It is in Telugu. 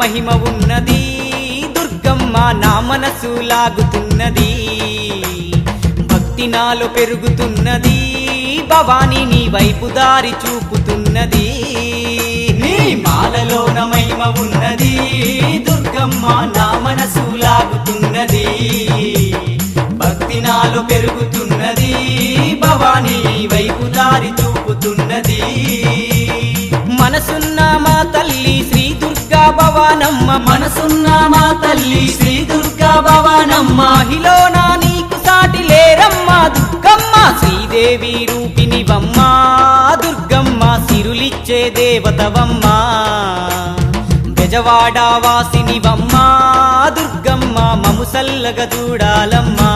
మహిమ ఉన్నది దుర్గమ్మ నా మనసు లాగుతున్నది భక్తి నాలో పెరుగుతున్నది భవాని నీ వైపు దారి చూపుతున్నది నీ మాలలోన మహిమ ఉన్నది దుర్గమ్మ నా మనసు లాగుతున్నది భక్తి నాలో పెరుగుతున్నది భవాని నీ వైపు దారి చూపుతున్నది మనసున్న మా తల్లి శ్రీ దుర్గా భవానమ్మ మనసున్న మా తల్లి శ్రీ దుర్గా భవానమ్మ మహిళన నీకు సాటి లేరమ్మ దుర్గమ్మ శ్రీదేవి రూపినివమ్మ దుర్గమ్మ సిరులిచ్చే దేవతవమ్మ బెజవాడ వాసినివమ్మ దుర్గమ్మ మము సల్లగ చూడాలమ్మా